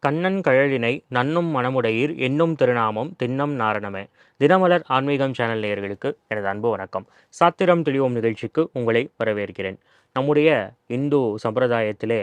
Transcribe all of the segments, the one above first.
கண்ணன் கழலினை நன்னும் மனமுடையீர் என்னும் திருநாமம் திண்ணம் நாரணமே. தினமலர் ஆன்மீகம் சேனல் நேயர்களுக்கு எனது அன்பு வணக்கம். சாத்திரம் தெளிவோம் நிகழ்ச்சிக்கு உங்களை வரவேற்கிறேன். நம்முடைய இந்து சம்பிரதாயத்திலே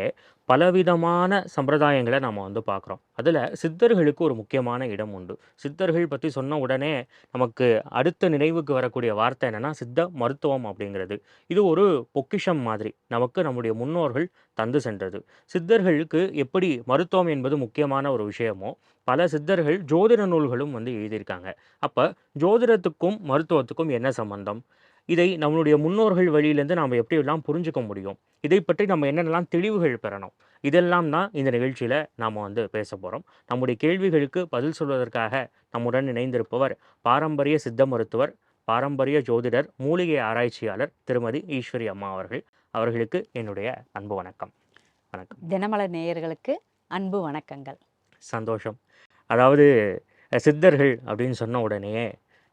பலவிதமான சம்பிரதாயங்களை நம்ம பார்க்குறோம். அதில் சித்தர்களுக்கு ஒரு முக்கியமான இடம் உண்டு. சித்தர்கள் பற்றி சொன்ன உடனே நமக்கு அடுத்த நினைவுக்கு வரக்கூடிய வார்த்தை என்னன்னா சித்த மருத்துவம் அப்படிங்கிறது. இது ஒரு பொக்கிஷம் மாதிரி நமக்கு நம்முடைய முன்னோர்கள் தந்து சென்றது. சித்தர்களுக்கு எப்படி மருத்துவம் என்பது முக்கியமான ஒரு விஷயமோ, பல சித்தர்கள் ஜோதிட நூல்களும் எழுதியிருக்காங்க. அப்ப ஜோதிடத்துக்கும் மருத்துவத்துக்கும் என்ன சம்பந்தம்? இதை நம்மளுடைய முன்னோர்கள் வழியிலேருந்து நாம் எப்படியெல்லாம் புரிஞ்சுக்க முடியும்? இதை பற்றி நம்ம என்னென்னலாம் தெளிவுகள் பெறணும்? இதெல்லாம் தான் இந்த நிகழ்ச்சியில் நாம் பேச போகிறோம். நம்முடைய கேள்விகளுக்கு பதில் சொல்வதற்காக நம்முடன் இணைந்திருப்பவர் பாரம்பரிய சித்த மருத்துவர், பாரம்பரிய ஜோதிடர், மூலிகை ஆராய்ச்சியாளர் திருமதி ஈஸ்வரி அம்மா அவர்கள். அவர்களுக்கு என்னுடைய அன்பு வணக்கம். வணக்கம். தினமலர் நேயர்களுக்கு அன்பு வணக்கங்கள். சந்தோஷம். அதாவது சித்தர்கள் அப்படின்னு சொன்ன உடனே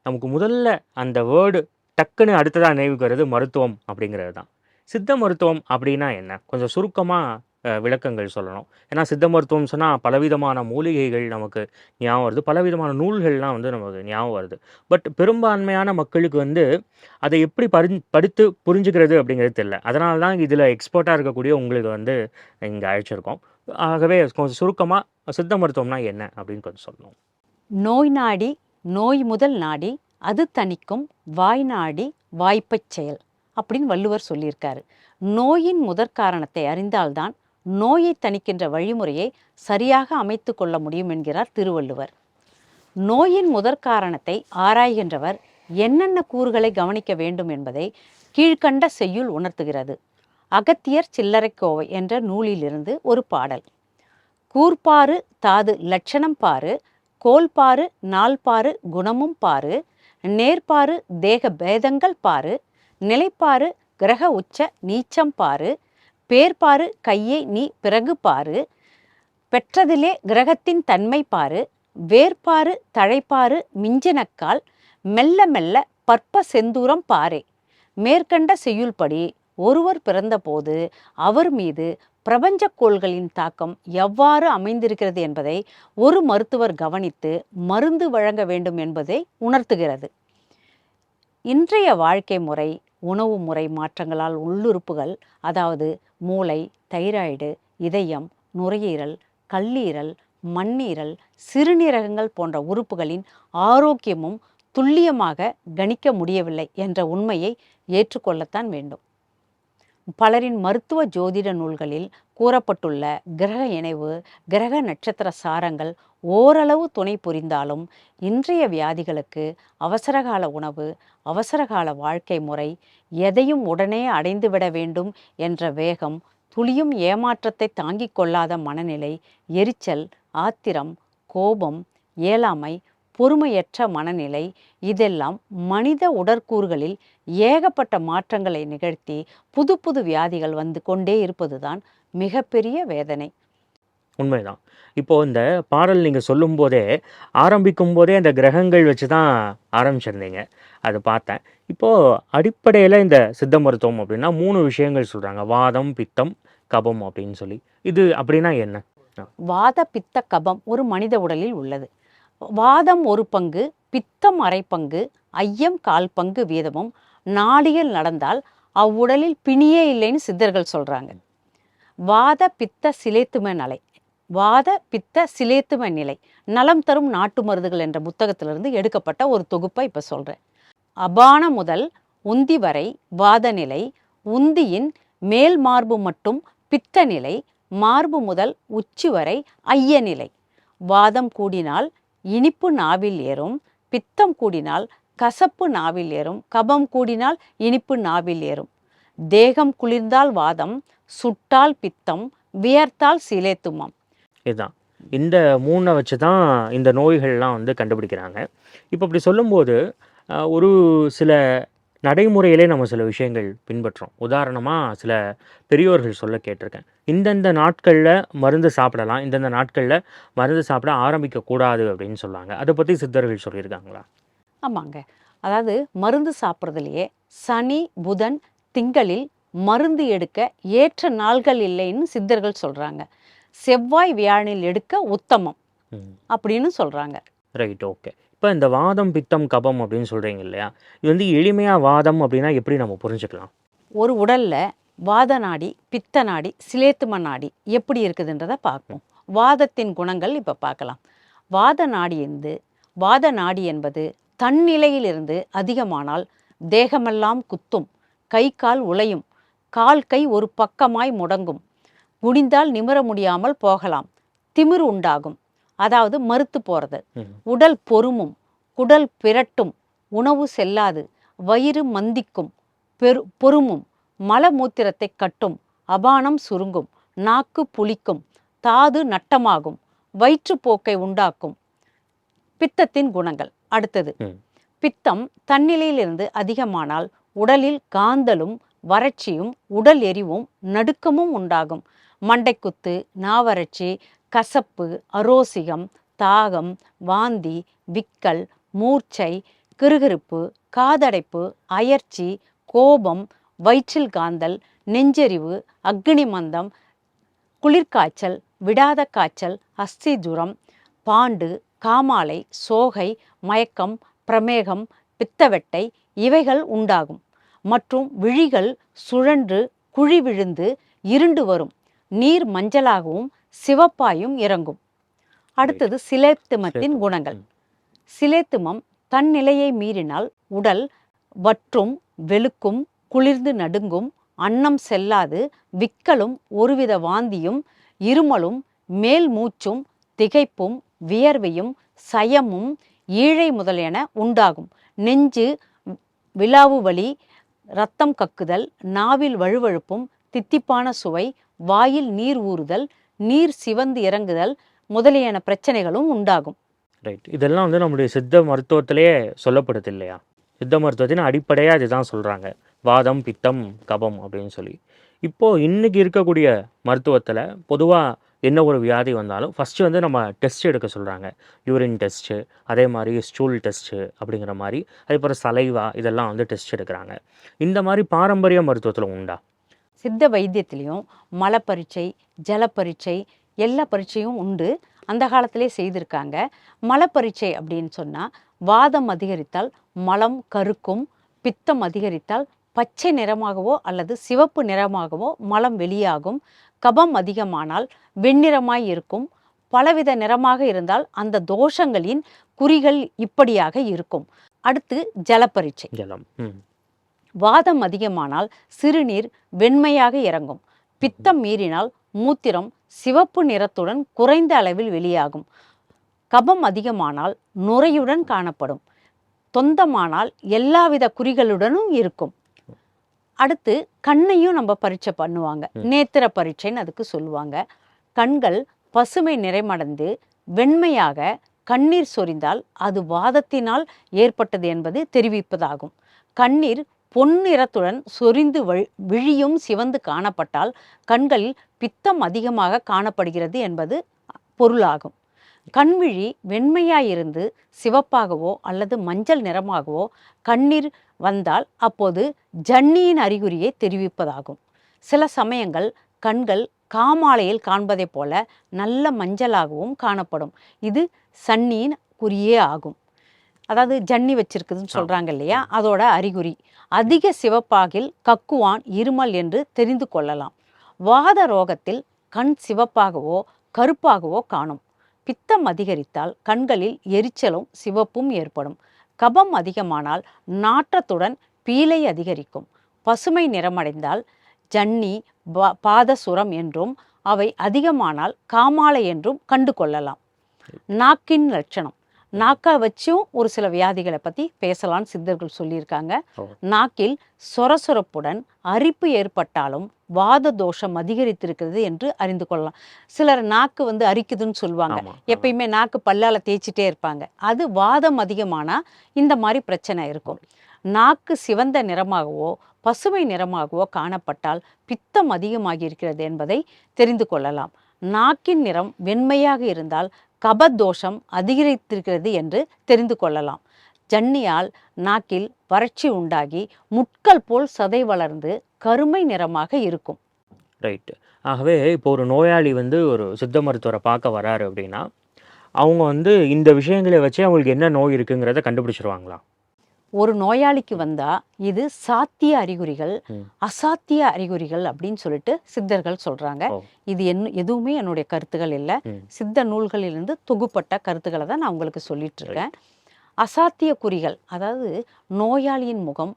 நமக்கு முதல்ல அந்த வேர்டு டக்குன்னு அடுத்ததாக நினைவுக்கு வருது மருத்துவம் அப்படிங்கிறது தான். சித்த மருத்துவம் அப்படின்னா என்ன? கொஞ்சம் சுருக்கமாக விளக்கங்கள் சொல்லணும். ஏன்னா சித்த மருத்துவம் சொன்னால் பலவிதமான மூலிகைகள் நமக்கு ஞாபகம் வருது, பலவிதமான நூல்கள்லாம் நமக்கு ஞாபகம் வருது. பட் பெரும்பான்மையான மக்களுக்கு அதை எப்படி படித்து புரிஞ்சுக்கிறது அப்படிங்கிறது தெரியல. அதனால தான் இதில் எக்ஸ்பர்ட்டாக இருக்கக்கூடிய உங்களுக்கு இங்கே அழைச்சிருக்கோம். ஆகவே கொஞ்சம் சுருக்கமாக சித்த மருத்துவம்னா என்ன அப்படின்னு கொஞ்சம் சொல்லணும். நோய் நாடி, நோய் முதல் நாடி அது தணிக்கும் வாய் நாடி வாய்ப்பச் செயல் அப்படின்னு வள்ளுவர் சொல்லியிருக்காரு. நோயின் முதற்காரணத்தை அறிந்தால்தான் நோயை தணிக்கின்ற வழிமுறையை சரியாக அமைத்து கொள்ள முடியும் என்கிறார் திருவள்ளுவர். நோயின் முதற்காரணத்தை ஆராய்கின்றவர் என்னென்ன கூறுகளை கவனிக்க வேண்டும் என்பதை கீழ்கண்ட செய்யுள் உணர்த்துகிறது. அகத்தியர் சில்லறைக்கோவை என்ற நூலிலிருந்து ஒரு பாடல். கூர்பாறு தாது லட்சணம் பாரு, கோல்பாறு நாள்பாறு குணமும் பாரு, நேர்பாறு தேக பேதங்கள் பாரு, நிலைப்பாறு கிரக உச்ச நீச்சம் பாரு, பேர்பாறு கையை நீ பிறகு பாரு, பெற்றதிலே கிரகத்தின் தன்மை பாரு, வேர்பாறு தழைப்பாறு மிஞ்சினக்கால், மெல்ல மெல்ல பற்ப செந்தூரம் பாரே. மேற்கண்ட செய்யுள்படி ஒருவர் பிறந்தபோது அவர் மீது பிரபஞ்ச கோள்களின் தாக்கம் எவ்வாறு அமைந்திருக்கிறது என்பதை ஒரு மருத்துவர் கவனித்து மருந்து வழங்க வேண்டும் என்பதை உணர்த்துகிறது. இன்றைய வாழ்க்கை முறை, உணவு முறை மாற்றங்களால் உள்ளுறுப்புகள், அதாவது மூளை, தைராய்டு, இதயம், நுரையீரல், கல்லீரல், மண்ணீரல், சிறுநீரகங்கள் போன்ற உறுப்புகளின் ஆரோக்கியமும் துல்லியமாக கணிக்க முடியவில்லை என்ற உண்மையை ஏற்றுக்கொள்ளத்தான் வேண்டும். பலரின் மருத்துவ ஜோதிட நூல்களில் கூறப்பட்டுள்ள கிரக இணைவு, கிரக நட்சத்திர சாரங்கள் ஓரளவு துணை புரிந்தாலும் இன்றைய வியாதிகளுக்கு அவசரகால உணவு, அவசரகால வாழ்க்கை முறை, எதையும் உடனே அடைந்துவிட வேண்டும் என்ற வேகம், துளியும் ஏமாற்றத்தை தாங்கிக் கொள்ளாத மனநிலை, எரிச்சல், ஆத்திரம், கோபம், இயலாமை, பொறுமையற்ற மனநிலை, இதெல்லாம் மனித உடற்கூறுகளில் ஏகப்பட்ட மாற்றங்களை நிகழ்த்தி புது புது வியாதிகள் வந்து கொண்டே இருப்பதுதான் மிகப்பெரிய வேதனை. உண்மைதான். இப்போ இந்த பாடல் நீங்கள் சொல்லும் போதே ஆரம்பிக்கும் போதே அந்த கிரகங்கள் வச்சு தான் ஆரம்பிச்சிருந்தீங்க, அதை பார்த்தேன். இப்போது அடிப்படையில் இந்த சித்த மருத்துவம் அப்படின்னா 3 விஷயங்கள் சொல்கிறாங்க. வாதம், பித்தம், கபம் அப்படின்னு சொல்லி. இது அப்படின்னா என்ன? வாத பித்த கபம் ஒரு மனித உடலில் உள்ளது. வாதம் ஒரு பங்கு, பித்தம் அரை பங்கு, ஐயம் 1/4 பங்கு வீதமும் நாடியில் நடந்தால் அவ்வுடலில் பிணியே இல்லைன்னு சித்தர்கள் சொல்றாங்க. வாத பித்த சிலேத்தும நிலை, வாத பித்த சிலேத்தும நிலை நலம் தரும் நாட்டு மருந்துகள் என்ற புத்தகத்திலிருந்து எடுக்கப்பட்ட ஒரு தொகுப்பை இப்ப சொல்றேன். அபான முதல் உந்தி வரை வாத நிலை, உந்தியின் மேல் மார்பு மட்டும் பித்த நிலை, மார்பு முதல் உச்சி வரை ஐய நிலை. வாதம் கூடினால் இனிப்பு நாவில் ஏறும், பித்தம் கூடினால் கசப்பு நாவில் ஏறும், கபம் கூடினால் இனிப்பு நாவில் ஏறும். தேகம் குளிர்ந்தால் வாதம், சுட்டால் பித்தம், வியர்த்தால் சிலேத்துமம். இதுதான் இந்த 3 வச்சு தான் இந்த நோய்கள்லாம் கண்டுபிடிக்கிறாங்க. இப்போ இப்படி சொல்லும்போது ஒரு சில நடைமுறையிலே நம்ம சில விஷயங்கள் பின்பற்றோம். உதாரணமாக சில பெரியோர்கள் சொல்ல கேட்டிருக்கேன். இந்தந்த நாட்களில் மருந்து சாப்பிடலாம், இந்தந்த நாட்களில் மருந்து சாப்பிட ஆரம்பிக்கக்கூடாது அப்படின்னு சொல்லுவாங்க. அதை பற்றி சித்தர்கள் சொல்லியிருக்காங்களா? ஆமாங்க. அதாவது மருந்து சாப்பிட்றதுலையே சனி, புதன், திங்களில் மருந்து எடுக்க ஏற்ற நாள்கள் இல்லைன்னு சித்தர்கள் சொல்கிறாங்க. செவ்வாய் வியாழனில் எடுக்க உத்தமம் ம். அப்படின்னு சொல்றாங்க. ரைட். ஓகே. இப்ப இந்த வாதம், பித்தம், கபம் அப்படின்னு சொல்றீங்க இல்லையா? இது வந்து எளிமையா வாதம் அப்படின்னா எப்படி நம்ம புரிஞ்சுக்கலாம்? ஒரு உடல்ல வாத நாடி, பித்த நாடி, சிலேத்தும நாடி எப்படி இருக்குதுன்றதை பார்ப்போம். வாதத்தின் குணங்கள் இப்ப பார்க்கலாம். வாத நாடி என்பது தன்னிலையிலிருந்து அதிகமானால் தேகமெல்லாம் குத்தும், கை கால் உளையும், கால் கை ஒரு பக்கமாய் முடங்கும், குனிந்தால் நிமிர முடியாமல் போகலாம், திமிர் உண்டாகும், அதாவது மறுத்து போறது, ம். உடல் பொறுமும், குடல் பிரட்டும், உணவு செல்லாது, வயிறு மந்திக்கும், பொறுமும், மலமூத்திரத்தை கட்டும், அபானம் சுருங்கும், நாக்கு புளிக்கும், தாது நட்டமாகும், வயிற்றுப்போக்கை உண்டாக்கும். பித்தத்தின் குணங்கள் அடுத்தது. ம். பித்தம் தன்னிலையிலிருந்து அதிகமானால் உடலில் காந்தலும் வறட்சியும் உடல் எரிவும் நடுக்கமும் உண்டாகும். மண்டைக்குத்து, நாவறட்சி, கசப்பு, அரோசிகம், தாகம், வாந்தி, விக்கல், மூர்ச்சை, கிறுகிறுப்பு, காதடைப்பு, அயர்ச்சி, கோபம், வயிற்றில் காந்தல், நெஞ்செரிவு, அக்னி மந்தம், குளிர்காய்ச்சல், விடாத காய்ச்சல், அஸ்தி ஜுரம், பாண்டு, காமாலை, சோகை, மயக்கம், பிரமேகம், பித்தவெட்டை இவைகள் உண்டாகும். மற்றும் விழிகள் சுழன்று குழி விழுந்து இருண்டு வரும், நீர் மஞ்சளாகவும் சிவப்பாயும் இறங்கும். அடுத்தது சிலேத்துமத்தின் குணங்கள். சிலேத்துமம் தன் நிலையை மீறினால் உடல் வற்றும், வெளுக்கும், குளிர்ந்து நடுங்கும், அன்னம் செல்லாது, விக்கலும், ஒருவித வாந்தியும், இருமலும், மேல் மூச்சும், திகைப்பும், வியர்வையும், சயமும், ஈழை முதலியன உண்டாகும். நெஞ்சு விலாவு வலி, இரத்தம் கக்குதல், நாவில் வழுவழுப்பும், தித்திப்பான சுவை, வாயில் நீர் ஊறுதல், நீர் சிவந்து இறங்குதல் முதலியன பிரச்சனைகளும் உண்டாகும். ரைட். இதெல்லாம் வந்து நம்முடைய சித்த மருத்துவத்திலேயே சொல்லப்படுது இல்லையா? சித்த மருத்துவத்தின் அடிப்படையாக இதுதான் சொல்கிறாங்க, வாதம், பித்தம், கபம் அப்படின்னு சொல்லி. இப்போது இன்னைக்கு இருக்கக்கூடிய மருத்துவத்தில் பொதுவாக என்ன ஒரு வியாதி வந்தாலும் ஃபஸ்ட்டு வந்து நம்ம டெஸ்ட் எடுக்க சொல்கிறாங்க. யூரின் டெஸ்ட்டு, அதே மாதிரி ஸ்டூல் டெஸ்ட்டு அப்படிங்கிற மாதிரி, அதேபோல் சலைவா இதெல்லாம் வந்து டெஸ்ட் எடுக்கிறாங்க. இந்த மாதிரி பாரம்பரிய மருத்துவத்தில் உண்டா? சித்த வைத்தியத்திலையும் மலப்பரீட்சை, ஜலப்பரீட்சை எல்லா பரீட்சையும் உண்டு. அந்த காலத்திலே செய்திருக்காங்க. மலப்பரீட்சை அப்படின்னு சொன்னால் வாதம் அதிகரித்தால் மலம் கருக்கும், பித்தம் அதிகரித்தால் பச்சை நிறமாகவோ அல்லது சிவப்பு நிறமாகவோ மலம் வெளியாகும், கபம் அதிகமானால் வெண்ணிறமாய் இருக்கும், பலவித நிறமாக இருந்தால் அந்த தோஷங்களின் குறிகள் இப்படியாக இருக்கும். அடுத்து ஜலப்பரீட்சை. ஜலம். வாதம் அதிகமானால் சிறுநீர் வெண்மையாக இறங்கும், பித்தம் மீறினால் மூத்திரம் சிவப்பு நிறத்துடன் குறைந்த அளவில் வெளியாகும், கபம் அதிகமானால் நுரையுடன் காணப்படும், தொந்தமானால் எல்லாவித குறிகளுடனும் இருக்கும். அடுத்து கண்ணையும் நம்ம பரீட்சை பண்ணுவாங்க, நேத்திர பரீட்சைன்னு அதுக்கு சொல்லுவாங்க. கண்கள் பசுமை நிறமடைந்து வெண்மையாக கண்ணீர் சொரிந்தால் அது வாதத்தினால் ஏற்பட்டது என்பது தெரிவிப்பதாகும். கண்ணீர் பொன்னிறத்துடன் சொரிந்து விழியும் சிவந்து காணப்பட்டால் கண்களில் பித்தம் அதிகமாக காணப்படுகிறது என்பது பொருளாகும். கண்விழி வெண்மையாயிருந்து சிவப்பாகவோ அல்லது மஞ்சள் நிறமாகவோ கண்ணீர் வந்தால் அப்போது ஜன்னியின் அறிகுறியை தெரிவிப்பதாகும். சில சமயங்கள் கண்கள் காமாலையில் காண்பதை போல நல்ல மஞ்சளாகவும் காணப்படும். இது சன்னியின் குறியே ஆகும். அதாவது ஜன்னி வச்சிருக்குதுன்னு சொல்றாங்க இல்லையா, அதோட அறிகுறி. அதிக சிவப்பாகில் கக்குவான், இருமல் என்று தெரிந்து கொள்ளலாம். வாத ரோகத்தில் கண் சிவப்பாகவோ கருப்பாகவோ காணும். பித்தம் அதிகரித்தால் கண்களில் எரிச்சலும் சிவப்பும் ஏற்படும். கபம் அதிகமானால் நாற்றத்துடன் பீலை அதிகரிக்கும். பசுமை நிறமடைந்தால் ஜன்னி, பாதசுரம் என்றும், அவை அதிகமானால் காமாலை என்றும் கண்டு கொள்ளலாம். நாக்கின் லட்சணம். நாக்கை வச்சும் ஒரு சில வியாதிகளை பற்றி பேசலான்னு சித்தர்கள் சொல்லியிருக்காங்க. நாக்கில் சொரசொரப்புடன் அரிப்பு ஏற்பட்டாலும் வாத தோஷம் அதிகரித்திருக்கிறது என்று அறிந்து கொள்ளலாம். சிலர் நாக்கு அரிக்குதுன்னு சொல்லுவாங்க, எப்பயுமே நாக்கு பல்லால தேய்ச்சிட்டே இருப்பாங்க, அது வாதம் அதிகமானால் இந்த மாதிரி பிரச்சனை இருக்கும். நாக்கு சிவந்த நிறமாகவோ பசுமை நிறமாகவோ காணப்பட்டால் பித்தம் அதிகமாகி இருக்கிறது என்பதை தெரிந்து கொள்ளலாம். நாக்கின் நிறம் வெண்மையாக இருந்தால் கபதோஷம் அதிகரித்திருக்கிறது என்று தெரிந்து கொள்ளலாம். ஜன்னியால் நாக்கில் வறட்சி உண்டாகி முட்கள் போல் சதை வளர்ந்து கருமை நிறமாக இருக்கும். ரைட்டு. ஆகவே இப்போ ஒரு நோயாளி வந்து ஒரு சித்த மருத்துவரை பார்க்க வராரு அப்படின்னா, அவங்க வந்து இந்த விஷயங்கள வச்சே அவங்களுக்கு என்ன நோய் இருக்குங்கிறத கண்டுபிடிச்சுருவாங்களா? ஒரு நோயாளிக்கு வந்தா இது சாத்திய அறிகுறிகள், ம். அசாத்திய அறிகுறிகள் அப்படின்னு சொல்லிட்டு சித்தர்கள் சொல்றாங்க. ஓ! இது எதுவுமே என்னுடைய கருத்துகள் இல்ல. ம். சித்த நூல்களிலிருந்து தொகுப்பட்ட கருத்துக்கள தான் நான் உங்களுக்கு சொல்லிட்டு இருக்கேன். ரைட். அசாத்திய குறிகள், அதாவது நோயாளியின் முகம்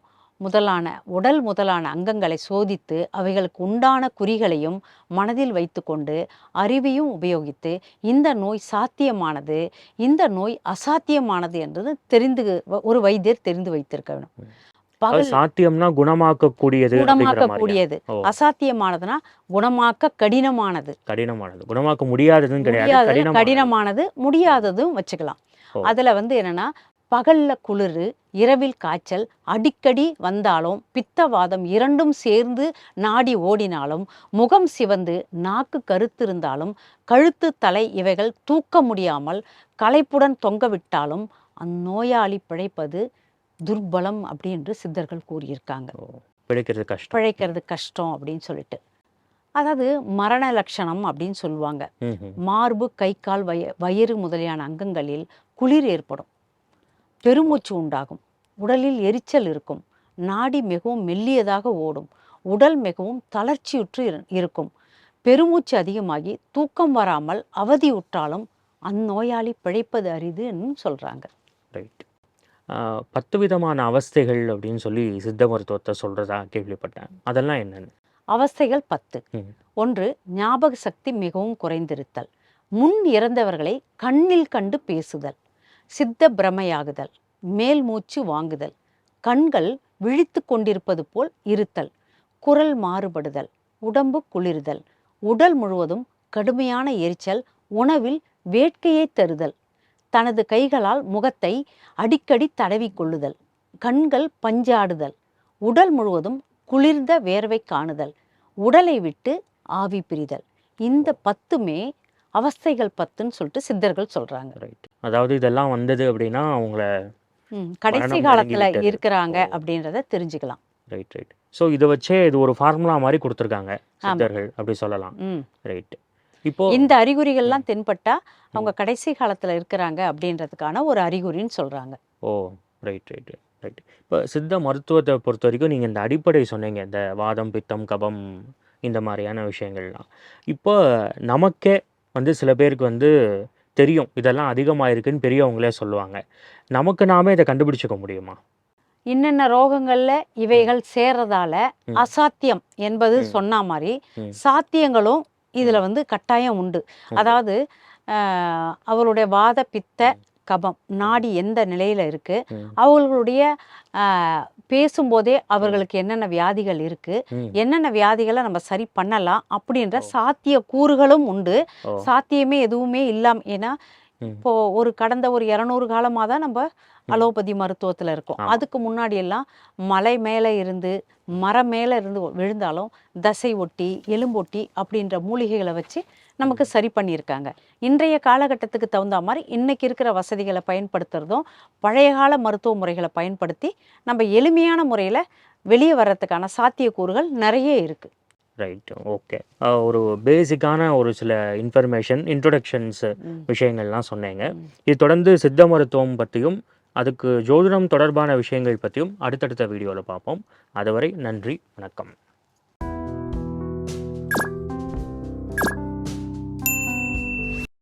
உடல் முதலான அங்கங்களை சோதித்து அவைகளுக்கு உண்டான குறிகளையும் மனதில் வைத்துக்கொண்டு அறிவையும் உபயோகித்து இந்த நோய் சாத்தியமானது, இந்த நோய் அசாத்தியமானது என்றது ஒரு வைத்தியர் தெரிந்து வைத்திருக்க வேணும். ம். அது பகல் சாத்தியம்னா குணமாக்கக்கூடியது அப்படிங்கிற மாரியா? குணமாக்கக்கூடியது, ஓ! அசாத்தியமானதுன்னா குணமாக்க கடினமானது. கடினமானது. குணமாக்க முடியாததுன்னு கிடையாது. முடியாதது கடினமானது. கடினமானது, முடியாததும் வச்சுக்கலாம். ஓ! அதுல என்னன்னா, பகல்ல குளிரு, இரவில் காய்ச்சல் அடிக்கடி வந்தாலும், பித்தவாதம் இரண்டும் சேர்ந்து நாடி ஓடினாலும், முகம் சிவந்து நாக்கு கருத்திருந்தாலும், கழுத்து, தலை இவைகள் தூக்க முடியாமல் களைப்புடன் தொங்கவிட்டாலும், அந்நோயாளி பிழைப்பது துர்பலம் அப்படி என்று சித்தர்கள் கூறியிருக்காங்க. ஓ! பிழைக்கிறது கஷ்டம். பிழைக்கிறது கஷ்டம் அப்படின்னு சொல்லிட்டு. அதாவது மரண லட்சணம் அப்படின்னு சொல்லுவாங்க. ம்ஹ்ம். மார்பு, கை, கால், வயிறு முதலியான அங்கங்களில் குளிர் ஏற்படும். பெருமூச்சு உண்டாகும். உடலில் எரிச்சல் இருக்கும். நாடி மிகவும் மெல்லியதாக ஓடும். உடல் மிகவும் தளர்ச்சியுற்று இருக்கும். பெருமூச்சு அதிகமாகி தூக்கம் வராமல் அவதியுற்றாலும் அந்நோயாளி பிழைப்பது அரிதுன்னு சொல்றாங்க. ரைட். 10 விதமான அவஸ்தைகள் அப்படின்னு சொல்லி சித்த மருத்துவத்த சொல்றதா கேள்விப்பட்டேன். அதெல்லாம் என்னன்னு? அவஸ்தைகள் 10. ம். 1. ஞாபக சக்தி மிகவும் குறைந்திருத்தல். முன் இறந்தவர்களை கண்ணில் கண்டு பேசுதல். சித்த பிரமையாகுதல். மேல் மூச்சு வாங்குதல். கண்கள் விழித்து கொண்டிருப்பது போல் இருத்தல். குரல் மாறுபடுதல். உடம்பு குளிர்தல். உடல் முழுவதும் கடுமையான எரிச்சல். உணவில் வேட்கையை தருதல். தனது கைகளால் முகத்தை அடிக்கடி தடவி கொள்ளுதல். கண்கள் பஞ்சாடுதல். உடல் முழுவதும் குளிர்ந்த வேர்வை காணுதல். உடலை விட்டு ஆவி பிரிதல். இந்த 10மே அவஸ்தைகள் 10ன்னு சொல்லிட்டு சித்தர்கள் சொல்றாங்க. ரைட். அதாவது இதெல்லாம் வந்தது அப்படின்னா அவங்கள கடைசி மரணம் காலத்துல நெருங்கி விட்டது. இருக்கிறாங்க ஓ! அப்படின்றத தெரிஞ்சுக்கலாம். Right, right. ஸோ இத வச்சே இது ஒரு ஃபார்முலா மாரி குடுத்துருக்காங்க ஆமா. சித்தர்கள் அப்படி சொல்லலாம். ம். ரைட். இப்போ இந்த ம். அறிகுறிகள்லாம் தென்பட்டா அவங்க கடைசி காலத்துல இருக்கிறாங்க அப்படின்றதுக்கான ஒரு அறிகுறின்னு சொல்றாங்க. ஓ! Right, right, right. இப்ப சித்த மருத்துவத்த பொறுத்தவரைக்கும் நீங்க இந்த அடிப்படை சொன்னீங்க. இந்த வாதம், பித்தம், கபம் இந்த மாரியான விஷயங்கள்லாம். இப்போ நமக்கே வந்து சில பேருக்கு வந்து தெரியும். இதெல்லாம் அதிகமாயிருக்குன்னு பெரியவங்களே சொல்லுவாங்க. நமக்கு நாமே இத கண்டுபிடிச்சுக்க முடியுமா? இன்னென்ன ரோகங்கள்ல ம். இவைகள் சேர்றதால ம். அசாத்தியம் என்பது ம். சொன்ன மாதிரி ம். சாத்தியங்களும் இதுல ம். கட்டாயம் உண்டு. உண்டு. அதாவது அவருடைய வாத, பித்த, ம். கபம் நாடி எந்த நிலையில இருக்கு, ம். அவர்களுடைய பேசும்போதே ம். அவர்களுக்கு என்னென்ன வியாதிகள் இருக்கு, ம். என்னென்ன வியாதிகளை நம்ம சரி பண்ணலாம் அப்படின்ற ஓ! சாத்திய கூறுகளும் உண்டு. ஓ! சாத்தியமே எதுவுமே இல்லாம, ஏன்னா ம். இப்போ கடந்த ஒரு 200 காலமாக தான் நம்ம ம். அலோபதி மருத்துவத்தில் இருக்கோம். ஆமா. அதுக்கு முன்னாடி எல்லாம் மலை மேலே இருந்து மரம் மேலே இருந்து விழுந்தாலும் தசை ஒட்டி, எலும்பொட்டி அப்படின்ற மூலிகைகளை வச்சு நமக்கு ம். சரி பண்ணியிருக்காங்க. இன்றைய காலகட்டத்துக்கு தகுந்த மாதிரி இன்னைக்கு இருக்கிற வசதிகளை பயன்படுத்துறதும், பழைய கால மருத்துவ முறைகளை பயன்படுத்தி நம்ம எளிமையான முறையில் வெளியே வர்றதுக்கான சாத்தியக்கூறுகள் நிறைய இருக்குது. ரைட். ஓகே. ஒரு பேசிக்கான ஒரு சில இன்ட்ரோடக்ஷன்ஸ் ம். விஷயங்கள்லாம் சொன்னீங்க. ம். இது தொடர்ந்து சித்த மருத்துவம் பத்தியும், அதுக்கு ஜோதிடம் தொடர்பான விஷயங்கள் பத்தியும் அடுத்தடுத்த வீடியோல பார்ப்போம். அதுவரை நன்றி, வணக்கம்.